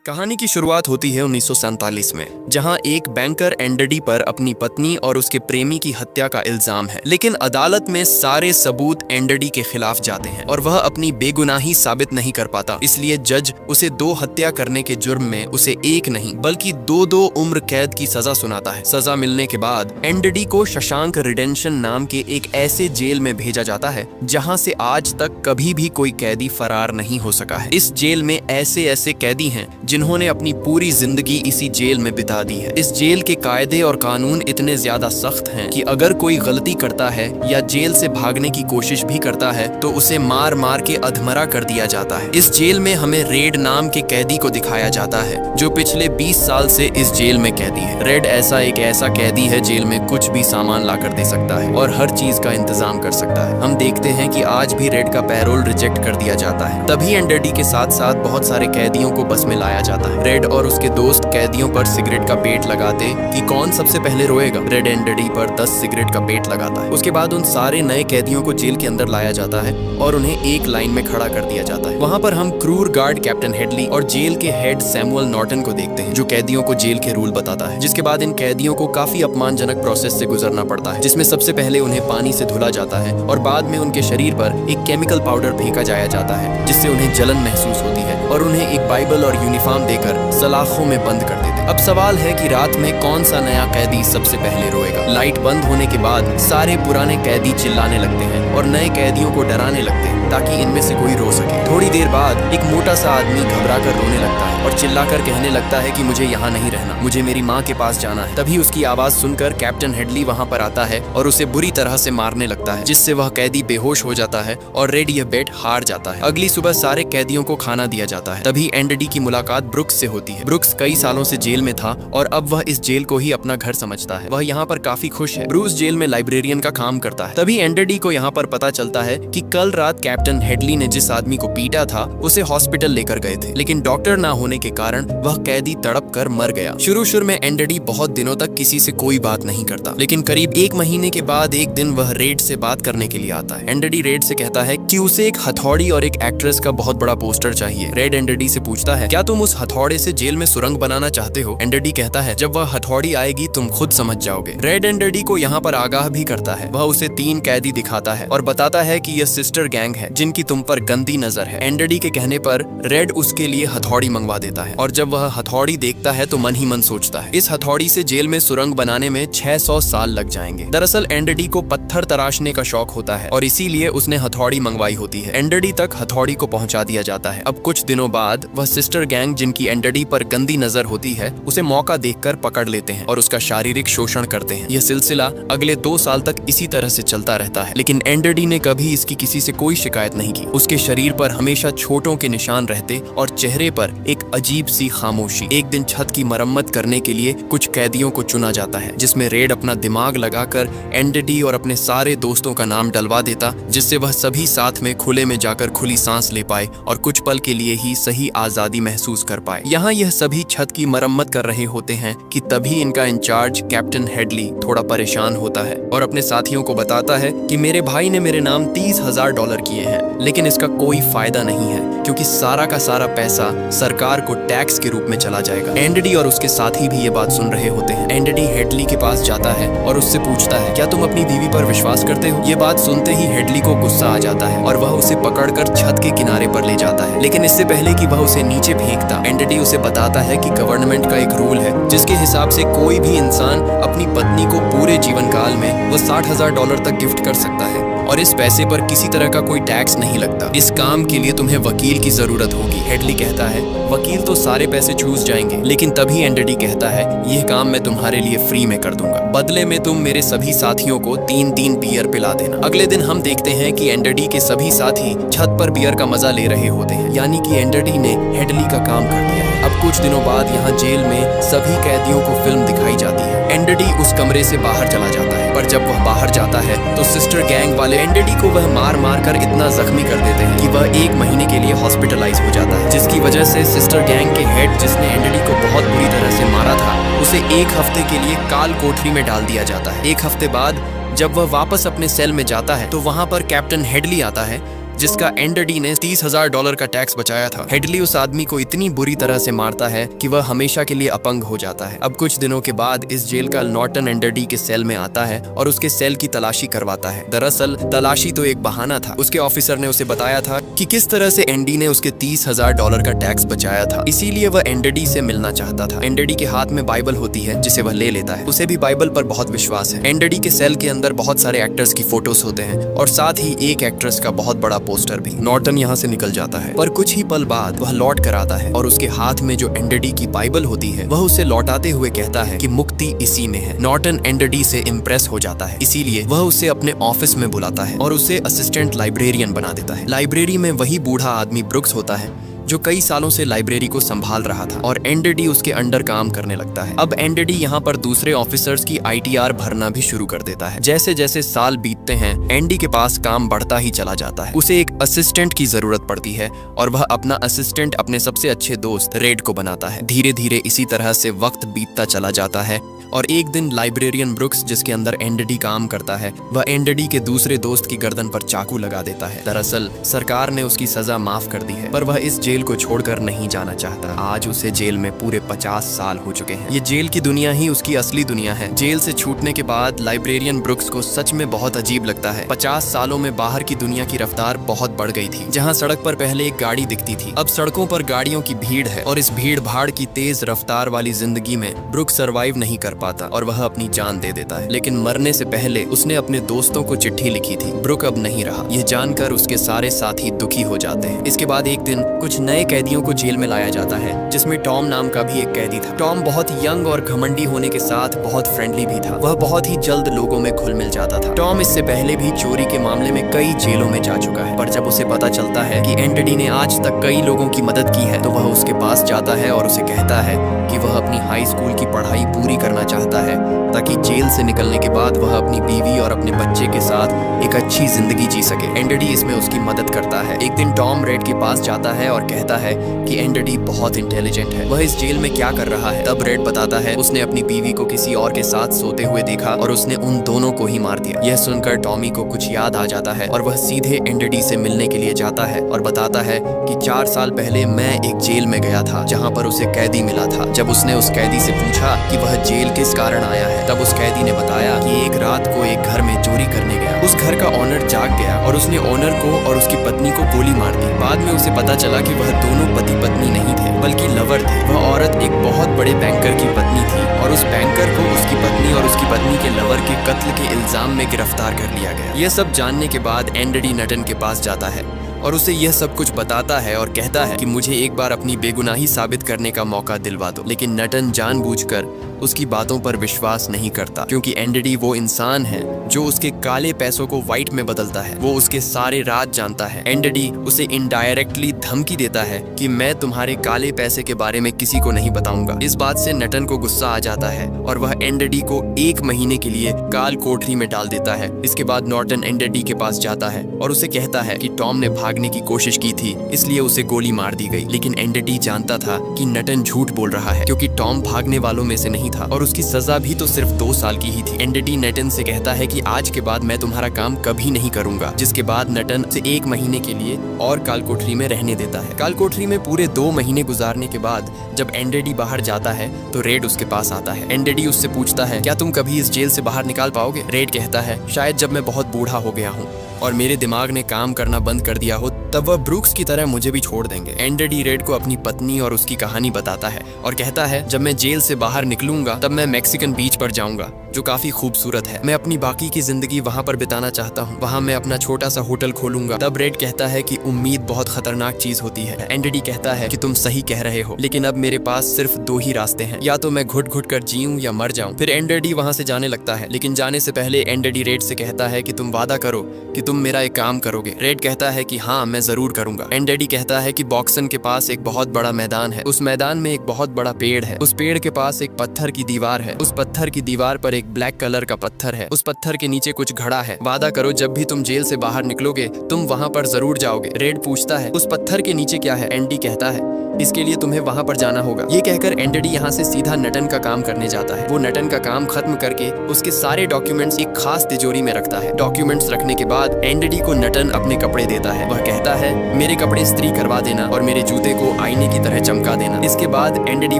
कहानी की शुरुआत होती है 1947 में, जहां एक बैंकर एंडरडी पर अपनी पत्नी और उसके प्रेमी की हत्या का इल्जाम है। लेकिन अदालत में सारे सबूत एंडरडी के खिलाफ जाते हैं और वह अपनी बेगुनाही साबित नहीं कर पाता। इसलिए जज उसे 2 हत्या करने के जुर्म में उसे 1 नहीं बल्कि 2 उम्र कैद की सजा सुनाता है। सजा मिलने के बाद एंडरडी को शशांक रिडेंशन नाम के एक ऐसे जेल में भेजा जाता है जहां से आज तक कभी भी कोई कैदी फरार नहीं हो सका है। इस जेल में ऐसे ऐसे कैदी हैं जिन्होंने अपनी पूरी जिंदगी इसी जेल में बिता दी है। इस जेल के कायदे और कानून इतने ज्यादा सख्त हैं कि अगर कोई गलती करता है या जेल से भागने की कोशिश भी करता है तो उसे मार मार के अधमरा कर दिया जाता है। इस जेल में हमें रेड नाम के कैदी को दिखाया जाता है जो पिछले 20 साल से इस जेल में कैदी है। रेड एक ऐसा कैदी है जेल में कुछ भी सामान ला कर दे सकता है और हर चीज का इंतजाम कर सकता है। हम देखते हैं कि आज भी रेड का पैरोल रिजेक्ट कर दिया जाता है। तभी एंडरडी के साथ साथ बहुत सारे कैदियों को बस में लाया जाता है। रेड और उसके दोस्त कैदियों पर सिगरेट का पेट लगाते कि कौन सबसे पहले रोएगा। रेड एंडरडी पर 10 सिगरेट का पेट लगाता है। उसके बाद उन सारे नए कैदियों को जेल के अंदर लाया जाता है और उन्हें एक लाइन में खड़ा कर दिया जाता है। वहां पर हम क्रूर गार्ड कैप्टन हेडली और जेल के हेड सैमुअल नॉर्टन को देखते हैं जो कैदियों को जेल के रूल बताता है। जिसके बाद इन कैदियों को काफी अपमानजनक प्रोसेस से गुजरना पड़ता है, जिसमें सबसे पहले उन्हें पानी से धुला जाता है और बाद में उनके शरीर पर एक केमिकल पाउडर फेंका जाया जाता है जिससे उन्हें जलन महसूस होती है और उन्हें एक बाइबल और यूनिफॉर्म देकर सलाखों में बंद कर देते। अब सवाल है कि रात में कौन सा नया कैदी सबसे पहले रोएगा। लाइट बंद होने के बाद सारे पुराने कैदी चिल्लाने लगते हैं और नए कैदियों को डराने लगते हैं ताकि इनमें से कोई रो सके। थोड़ी देर बाद एक मोटा सा आदमी घबरा कर रोने लगता है और चिल्लाकर कहने लगता है कि मुझे यहाँ नहीं रहना, मुझे मेरी माँ के पास जाना है। तभी उसकी आवाज सुनकर कैप्टन हेडली वहाँ पर आता है और उसे बुरी तरह से मारने लगता है जिससे वह कैदी बेहोश हो जाता है और रेड यह बेट हार जाता है। अगली सुबह सारे कैदियों को खाना दिया जाता है। तभी एंडरडी की मुलाकात ब्रुक्स से होती है। ब्रुक्स कई सालों से जेल में था और अब वह इस जेल को ही अपना घर समझता है। वह यहाँ पर काफी खुश है। ब्रूस जेल में लाइब्रेरियन का काम करता है। तभी एंडरडी को यहाँ पर पता चलता है कि कल रात कैप्टन हेडली ने जिस आदमी को पीटा था उसे हॉस्पिटल लेकर गए थे, लेकिन डॉक्टर ना होने के कारण वह कैदी तड़प कर मर गया। शुरू में एंडरडी बहुत दिनों तक किसी से कोई बात नहीं करता, लेकिन करीब 1 महीने के बाद एक दिन वह रेड से बात करने के लिए आता है। एंडरडी रेड से कहता है कि उसे एक हथौड़ी और एक एक्ट्रेस का बहुत बड़ा पोस्टर चाहिए। रेड एंडरडी से पूछता है, क्या तुम उस हथौड़े से जेल में सुरंग बनाना चाहते हो? एंडरडी कहता है, जब वह हथौड़ी आएगी तुम खुद समझ जाओगे। रेड एंडरडी को यहाँ पर आगाह भी करता है। वह उसे 3 कैदी दिखाता है और बताता है कि यह सिस्टर गैंग है जिनकी तुम पर गंदी नजर है। एंडरडी के कहने पर रेड उसके लिए हथौड़ी मंगवा देता है और जब वह हथौड़ी देखता है तो मन ही मन सोचता है, इस हथौड़ी से जेल में सुरंग बनाने में 600 साल लग जाएंगे। दरअसल एंडरडी को पत्थर तराशने का शौक होता है और इसीलिए उसने हथौड़ी मंगवाई होती है। एंडरडी तक हथौड़ी को पहुंचा दिया जाता है। अब कुछ दिनों बाद वह सिस्टर गैंग जिनकी एंडरडी पर गंदी नजर होती है उसे मौका देखकर पकड़ लेते हैं और उसका शारीरिक शोषण करते हैं। यह सिलसिला अगले 2 साल तक इसी तरह से चलता रहता है, लेकिन एंडरडी ने कभी इसकी किसी से कोई शिकायत नहीं की। उसके शरीर पर हमेशा चोटों के निशान रहते और चेहरे पर एक अजीब सी खामोशी। एक दिन छत की मरम्मत करने के लिए कुछ कैदियों को चुना जाता है जिसमें रेड अपना दिमाग लगाकर एंडरडी और अपने सारे दोस्तों का नाम डलवा देता, जिससे वह सभी साथ में खुले में जाकर खुली सांस ले पाए और कुछ पल के लिए ही सही आजादी महसूस कर पाए। यहाँ यह सभी छत की मरम्मत कर रहे होते हैं कि तभी इनका इंचार्ज कैप्टन हेडली थोड़ा परेशान होता है और अपने साथियों को बताता है कि मेरे भाई ने मेरे नाम $30,000 किए हैं, लेकिन इसका कोई फायदा नहीं है क्योंकि सारा का सारा पैसा सरकार को टैक्स के रूप में चला जाएगा। एंडरडी और उसके साथी भी ये बात सुन रहे होते हैं। एंडरडी हेडली के पास जाता है और उससे पूछता है, क्या तुम अपनी बीवी पर विश्वास करते हो? ये बात सुनते ही हेडली को गुस्सा आ जाता है और वह उसे पकड़कर छत के किनारे पर ले जाता है, लेकिन इससे पहले कि वह उसे नीचे फेंकता, एंडरडी उसे बताता है कि गवर्नमेंट का एक रूल है जिसके हिसाब से कोई भी इंसान अपनी पत्नी को पूरे जीवन काल में वो $60,000 तक गिफ्ट कर सकता है और इस पैसे पर किसी तरह का कोई टैक्स नहीं लगता। इस काम के लिए तुम्हें वकील की जरूरत होगी। हेडली कहता है, वकील तो सारे पैसे चूस जाएंगे, लेकिन तभी एंडरडी कहता है, यह काम मैं तुम्हारे लिए फ्री में कर दूंगा, बदले में तुम मेरे सभी साथियों को 3-3 बियर पिला देना। अगले दिन हम देखते हैं कि एंडरडी के सभी साथी छत पर बियर का मजा ले रहे होते हैं, यानी कि एंडरडी ने हेडली का काम कर दिया है। अब कुछ दिनों बाद यहाँ जेल में सभी कैदियों को फिल्म दिखाई जाती है। एंडरडी उस कमरे से बाहर चला जाता है, पर जब वह बाहर जाता है तो सिस्टर गैंग वाले एंडरडी को वह मार मार कर इतना जख्मी कर देते हैं कि वह 1 महीने के लिए हॉस्पिटलाइज हो जाता है, जिसकी वजह से सिस्टर गैंग के हेड जिसने एंडरडी को बहुत बुरी तरह से मारा था उसे 1 हफ्ते के लिए काल कोठरी में डाल दिया जाता है। 1 हफ्ते बाद जब वह वापस अपने सेल में जाता है तो वहाँ पर कैप्टन हेडली आता है जिसका एंडरडी ने $30,000 का टैक्स बचाया था। हेडली उस आदमी को इतनी बुरी तरह से मारता है कि वह हमेशा के लिए अपंग हो जाता है। अब कुछ दिनों के बाद इस जेल का नॉर्टन एंडरडी के सेल में आता है और उसके सेल की तलाशी करवाता है। दरअसल तलाशी तो एक बहाना था। उसके ऑफिसर ने उसे बताया था कि किस तरह से एंडी ने उसके $30,000 का टैक्स बचाया था, इसीलिए वह एंडरडी से मिलना चाहता था। एंडरडी के हाथ में बाइबल होती है जिसे वह ले लेता है। उसे भी बाइबल पर बहुत विश्वास है। एंडरडी के सेल के अंदर बहुत सारे एक्टर्स की फोटोज होते हैं और साथ ही एक एक्ट्रेस का बहुत बड़ा पोस्टर भी। नॉर्टन यहाँ से निकल जाता है, पर कुछ ही पल बाद वह लौट कर आता है और उसके हाथ में जो एंडरडी की बाइबल होती है वह उसे लौटाते हुए कहता है कि मुक्ति इसी में है। नॉर्टन एंडरडी से इम्प्रेस हो जाता है, इसीलिए वह उसे अपने ऑफिस में बुलाता है और उसे असिस्टेंट लाइब्रेरियन बना देता है। लाइब्रेरी में वही बूढ़ा आदमी ब्रुक्स होता है जो कई सालों से लाइब्रेरी को संभाल रहा था और एंडरडी उसके अंडर काम करने लगता है। अब एंडरडी यहाँ पर दूसरे ऑफिसर्स की ITR भरना भी शुरू कर देता है। जैसे जैसे साल बीतते हैं एंडी के पास काम बढ़ता ही चला जाता है। उसे एक असिस्टेंट की जरूरत पड़ती है और वह अपना असिस्टेंट अपने सबसे अच्छे दोस्त रेड को बनाता है। धीरे धीरे इसी तरह से वक्त बीतता चला जाता है और एक दिन लाइब्रेरियन ब्रुक्स, जिसके अंदर एंडरडी काम करता है, वह एंडरडी के दूसरे दोस्त की गर्दन पर चाकू लगा देता है। दरअसल सरकार ने उसकी सजा माफ कर दी है, पर वह इस जेल को छोड़कर नहीं जाना चाहता। आज उसे जेल में पूरे 50 साल हो चुके हैं। ये जेल की दुनिया ही उसकी असली दुनिया है। जेल से छूटने के बाद लाइब्रेरियन ब्रुक्स को सच में बहुत अजीब लगता है। 50 सालों में बाहर की दुनिया की रफ्तार बहुत बढ़ गई थी। जहाँ सड़क पर पहले एक गाड़ी दिखती थी, अब सड़कों पर गाड़ियों की भीड़ है और इस भीड़ भाड़ की तेज रफ्तार वाली जिंदगी में ब्रुक्स सर्वाइव नहीं कर पाता और वह अपनी जान दे देता है। लेकिन मरने से पहले उसने अपने दोस्तों को चिट्ठी लिखी थी। ब्रुक अब नहीं रहा, यह जानकर उसके सारे साथी दुखी हो जाते हैं। इसके बाद एक दिन कुछ नए कैदियों को जेल में लाया जाता है, जिसमें टॉम नाम का भी एक कैदी था। टॉम बहुत यंग और घमंडी होने के साथ बहुत फ्रेंडली भी था। वह बहुत ही जल्द लोगों में घुल मिल जाता था। टॉम इससे पहले भी चोरी के मामले में कई जेलों में जा चुका है, पर जब उसे पता चलता है कि एंडरडी ने आज तक कई लोगों की मदद की है तो वह उसके पास जाता है और उसे कहता है कि वह अपनी हाई स्कूल की पढ़ाई पूरी करना चाहता है ताकि जेल से निकलने के बाद वह अपनी बीवी और अपने बच्चे के साथ एक अच्छी जिंदगी जी सके। एंडरडी इसमें उसकी मदद करता है। एक दिन टॉम रेड के पास जाता है और कहता है कि एंडरडी बहुत इंटेलिजेंट है, वह इस जेल में क्या कर रहा है। तब रेड बताता है उसने अपनी बीवी को किसी और के साथ सोते हुए देखा और उसने उन दोनों को ही मार दिया। यह सुनकर टॉमी को कुछ याद आ जाता है और वह सीधे एंडरडी से मिलने के लिए जाता है और बताता है कि 4 साल पहले मैं एक जेल में गया था जहाँ पर उसे कैदी मिला था। जब उसने उस कैदी से पूछा कि वह जेल किस कारण आया है, तब उस कैदी ने बताया कि एक रात को एक घर में चोरी करने गया। उस घर का ओनर जाग गया और उसने ओनर को और उसकी पत्नी को गोली मार दी। बाद में उसे पता चला कि वह दोनों पति पत्नी नहीं थे बल्कि लवर थे। वह औरत एक बहुत बड़े बैंकर की पत्नी थी और उस बैंकर को उसकी पत्नी और उसकी पत्नी के लवर के कत्ल के इल्जाम में गिरफ्तार कर लिया गया। यह सब जानने के बाद एंडरडी नटन के पास जाता है और उसे यह सब कुछ बताता है और कहता है कि मुझे एक बार अपनी बेगुनाही साबित करने का मौका दिलवा दो। लेकिन नटन जानबूझकर उसकी बातों पर विश्वास नहीं करता, क्योंकि एंडरडी वो इंसान है जो उसके काले पैसों को व्हाइट में बदलता है। वो उसके सारे राज जानता है। एंडरडी उसे इनडायरेक्टली धमकी देता है कि मैं तुम्हारे काले पैसे के बारे में किसी को नहीं बताऊंगा। इस बात से नटन को गुस्सा आ जाता है और वह एंडरडी को 1 महीने के लिए काल कोठरी में डाल देता है। इसके बाद नॉर्टन एंडरडी के पास जाता है और उसे कहता है कि टॉम ने भागने की कोशिश की थी, इसलिए उसे गोली मार दी गई। लेकिन एंडरडी जानता था कि नटन झूठ बोल रहा है, क्योंकि टॉम भागने वालों में से नहीं था और उसकी सजा भी तो सिर्फ 2 साल की ही थी। एंडरडी नटन से कहता है कि आज के बाद मैं तुम्हारा काम कभी नहीं करूंगा, जिसके बाद नटन से 1 महीने के लिए और काल कोठरी में रहने देता है। काल कोठरी में पूरे 2 महीने गुजारने के बाद जब एंडरडी बाहर जाता है तो रेड उसके पास आता है। एंडरडी उससे पूछता है, क्या तुम कभी इस जेल से बाहर निकाल पाओगे? रेड कहता है, शायद जब मैं बहुत बूढ़ा हो गया हूँ और मेरे दिमाग ने काम करना बंद कर दिया हो तब वह ब्रूक्स की तरह मुझे भी छोड़ देंगे। एंडरडी रेड को अपनी पत्नी और उसकी कहानी बताता है और कहता है, जब मैं जेल से बाहर निकलूंगा तब मैं मैक्सिकन बीच पर जाऊंगा जो काफी खूबसूरत है। मैं अपनी बाकी की जिंदगी वहां पर बिताना चाहता हूँ। वहां मैं अपना छोटा सा होटल खोलूंगा। तब रेड कहता है कि उम्मीद बहुत खतरनाक चीज होती है। एंडरडी कहता है कि तुम सही कह रहे हो, लेकिन अब मेरे पास सिर्फ 2 ही रास्ते हैं, या तो मैं घुट घुट कर जीऊं या मर जाऊं। फिर एंडरडी वहां से जाने लगता है, लेकिन जाने से पहले एंडरडी रेड से कहता है कि तुम वादा करो कि तुम मेरा एक काम करोगे। रेड कहता है कि हाँ, मैं जरूर करूंगा। एंडरडी कहता है कि बॉक्सन के पास एक बहुत बड़ा मैदान है। उस मैदान में एक बहुत बड़ा पेड़ है। उस पेड़ के पास एक पत्थर की दीवार है। उस पत्थर की दीवार पर एक ब्लैक कलर का पत्थर है। उस पत्थर के नीचे कुछ घड़ा है। वादा करो जब भी तुम जेल से बाहर निकलोगे तुम वहाँ पर जरूर जाओगे। रेड पूछता है उस पत्थर के नीचे क्या है? एंडी कहता है इसके लिए तुम्हें वहाँ पर जाना होगा। ये कहकर एंडी यहाँ से सीधा नटन का काम करने जाता है। वो नटन का काम खत्म करके उसके सारे डॉक्यूमेंट्स एक खास तिजोरी में रखता है। डॉक्यूमेंट्स रखने के बाद एंडी को नटन अपने कपड़े देता है। वह कहता है मेरे कपड़े इस्त्री करवा देना और मेरे जूते को आईने की तरह चमका देना। इसके बाद एंडी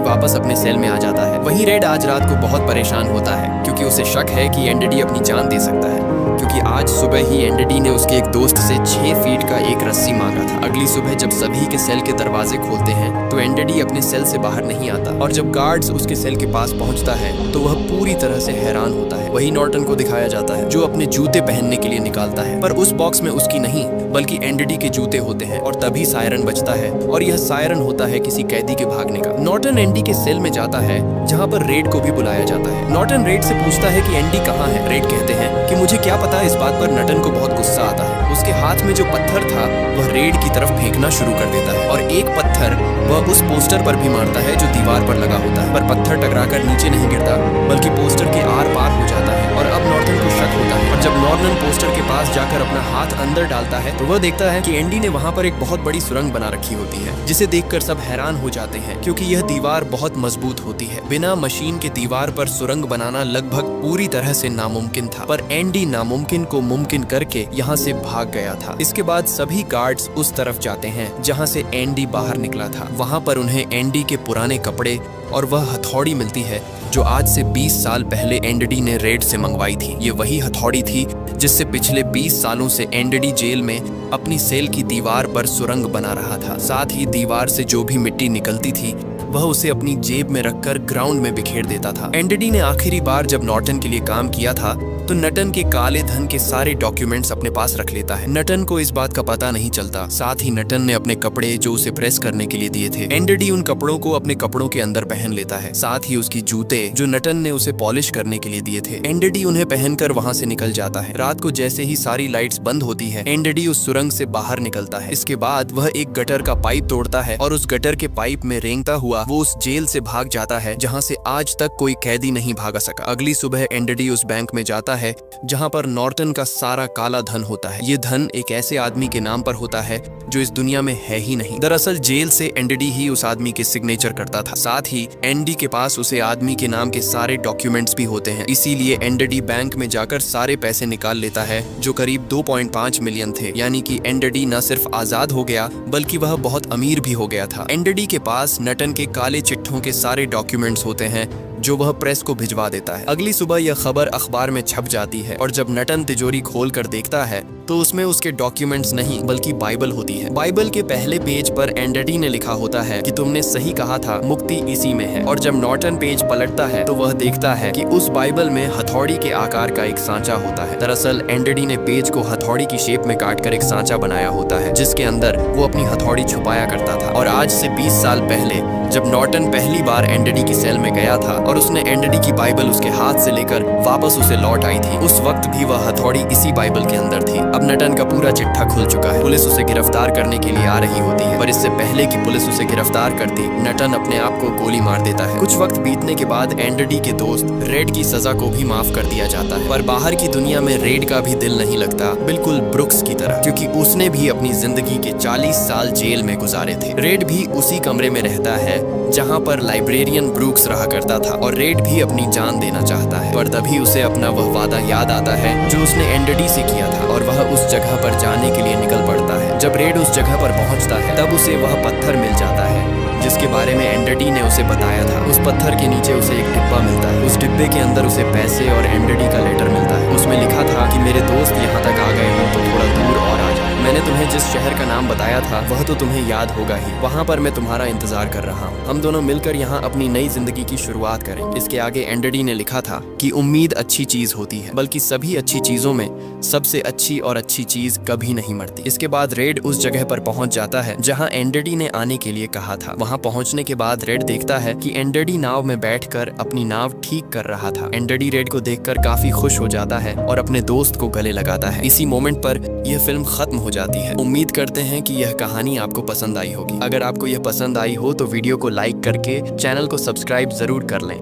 वापस अपने सेल में आ जाता है। वहीं रेड आज रात को बहुत परेशान होता है क्योंकि उसे शक है कि एंडी अपनी जान दे सकता है, क्योंकि आज सुबह ही एंडी ने उसके एक दोस्त से 6 फीट का एक रस्सी मांगा था। अगली सुबह जब सभी के सेल के दरवाजे खोलते हैं तो एंडी अपने सेल से बाहर नहीं आता और जब गार्ड्स उसके सेल के पास पहुंचता है तो वह पूरी तरह से हैरान होता है। वही नॉर्टन को दिखाया जाता है जो अपने जूते पहनने के लिए निकालता है, पर उस बॉक्स में उसकी नहीं बल्कि एंडी के जूते होते हैं। और तभी सायरन बजता है और यह सायरन होता है किसी कैदी के भागने का। नॉर्टन एंडी के सेल में जाता है जहाँ पर रेड को भी बुलाया जाता है। नॉर्टन रेड से पूछता है कि एंडी कहाँ है? रेड कहते हैं कि मुझे क्या पता। इस बात पर नटन को बहुत गुस्सा आता है। उसके हाथ में जो पत्थर था वह रेड की तरफ फेंकना शुरू कर देता है और एक पत्थर वह उस पोस्टर पर भी मारता है जो दीवार पर लगा होता है, पर पत्थर टकराकर नीचे नहीं गिरता बल्कि पोस्टर के आर पार हो जाता है। और अब नॉर्टन को शक होता है और जब नॉर्टन पोस्टर के पास जाकर अपना हाथ अंदर डालता है तो वह देखता है कि एंडी ने वहाँ पर एक बहुत बड़ी सुरंग बना रखी होती है, जिसे देखकर सब हैरान हो जाते हैं क्योंकि यह दीवार बहुत मजबूत होती है। बिना मशीन के दीवार पर सुरंग बनाना लगभग पूरी तरह से नामुमकिन था, पर एंडी नामुमकिन को मुमकिन करके यहाँ से भाग गया था। इसके बाद सभी गार्ड्स उस तरफ जाते हैं जहाँ से एंडी बाहर निकला था। वहाँ पर उन्हें एंडी के पुराने कपड़े और वह हथौड़ी मिलती है जो आज से 20 साल पहले एंडी ने रेड से मंगवाई थी। ये वही हथौड़ी थी जिससे पिछले 20 सालों से एंडी जेल में अपनी सेल की दीवार पर सुरंग बना रहा था। साथ ही दीवार से जो भी मिट्टी निकलती थी वह उसे अपनी जेब में रखकर ग्राउंड में बिखेर देता था। एंडी ने आखिरी बार जब नॉर्टन के लिए काम किया था तो नटन के काले धन के सारे डॉक्यूमेंट्स अपने पास रख लेता है। नटन को इस बात का पता नहीं चलता। साथ ही नटन ने अपने कपड़े जो उसे प्रेस करने के लिए दिए थे, एंडी उन कपड़ों को अपने कपड़ों के अंदर पहन लेता है। साथ ही उसकी जूते जो नटन ने उसे पॉलिश करने के लिए दिए थे, एंडी उन्हें पहनकर वहां से निकल जाता है। रात को जैसे ही सारी लाइट्स बंद होती है एंडी उस सुरंग से बाहर निकलता है। इसके बाद वह एक गटर का पाइप तोड़ता है और उस गटर के पाइप में रेंगता हुआ वो उस जेल से भाग जाता है जहाँ से आज तक कोई कैदी नहीं भागा सका। अगली सुबह एंडी उस बैंक में जाता है जहाँ पर नॉर्टन का सारा काला धन होता है। ये धन एक ऐसे आदमी के नाम पर होता है जो इस दुनिया में है ही नहीं। दरअसल जेल से एंडी ही उस आदमी के सिग्नेचर करता था। साथ ही एंडी के पास उसे आदमी के नाम के सारे डॉक्यूमेंट्स भी होते हैं। इसीलिए एंडी बैंक में जाकर सारे पैसे निकाल लेता है जो करीब 2.5 मिलियन थे। यानी कि एंडी न सिर्फ आजाद हो गया बल्कि वह बहुत अमीर भी हो गया था। एंडी के पास नटन के काले चिट्ठों के सारे डॉक्यूमेंट्स होते हैं जो वह प्रेस को भिजवा देता है। अगली सुबह यह खबर अखबार में छप जाती है और जब नटन तिजोरी खोल कर देखता है तो उसमें उसके डॉक्यूमेंट्स नहीं बल्कि बाइबल होती है। बाइबल के पहले पेज पर एंडी ने लिखा होता है कि तुमने सही कहा था, मुक्ति इसी में है। और जब नॉर्टन पेज पलटता है तो वह देखता है कि उस बाइबल में हथौड़ी के आकार का एक सांचा होता है। दरअसल एंडी ने पेज को हथौड़ी की शेप में काटकर एक सांचा बनाया होता है जिसके अंदर वो अपनी हथौड़ी छुपाया करता था। और आज से 20 साल पहले जब नॉर्टन पहली बार एंडी की सेल में गया था और उसने एंडी की बाइबल उसके हाथ से लेकर वापस उसे लौट आई थी, उस वक्त भी वह हथौड़ी इसी बाइबल के अंदर थी। अब नटन का पूरा चिट्ठा खुल चुका है। पुलिस उसे गिरफ्तार करने के लिए आ रही होती है, पर इससे पहले कि पुलिस उसे गिरफ्तार करती नटन अपने आप को गोली मार देता है। कुछ वक्त बीतने के बाद एंडी के दोस्त रेड की सजा को भी माफ कर दिया जाता है, पर बाहर की दुनिया में रेड का भी दिल नहीं लगता, बिल्कुल ब्रुक्स की तरह, क्योंकि उसने भी अपनी जिंदगी के 40 साल जेल में गुजारे थे। रेड भी उसी कमरे में रहता है जहाँ पर लाइब्रेरियन ब्रूक्स रहा करता था और रेड भी अपनी जान देना चाहता है, पर तभी उसे अपना वह वादा याद आता है जो उसने एंडी से किया था और वह उस जगह पर जाने के लिए निकल पड़ता है। जब रेड उस जगह पर पहुंचता है तब उसे वह पत्थर मिल जाता है जिसके बारे में एंडी ने उसे बताया था। उस पत्थर के नीचे उसे एक डिब्बा मिलता है। उस डिब्बे के अंदर उसे पैसे और एंडी का लेटर मिलता है। उसमें लिखा था कि मेरे दोस्त यहाँ तक आ गए हो तो थोड़ा दूर और आ जाओ। मैंने तुम्हें जिस शहर का नाम बताया था वह तो तुम्हें याद होगा ही, वहाँ पर मैं तुम्हारा इंतजार कर रहा हूँ। हम दोनों मिलकर यहाँ अपनी नई जिंदगी की शुरुआत करें। इसके आगे एंडी ने लिखा था कि उम्मीद अच्छी चीज होती है, बल्कि सभी अच्छी चीजों में सबसे अच्छी और अच्छी चीज कभी नहीं मरती। इसके बाद रेड उस जगह पर पहुंच जाता है जहां एंडी ने आने के लिए कहा था। वहां पहुंचने के बाद रेड देखता है कि एंडी नाव में बैठकर अपनी नाव ठीक कर रहा था। एंडी रेड को देखकर काफी खुश हो जाता है और अपने दोस्त को गले लगाता है। इसी मोमेंट पर यह फिल्म खत्म हो जाती है। उम्मीद करते हैं कि यह कहानी आपको पसंद आई होगी। अगर आपको यह पसंद आई हो तो वीडियो को लाइक करके चैनल को सब्सक्राइब जरूर कर लें।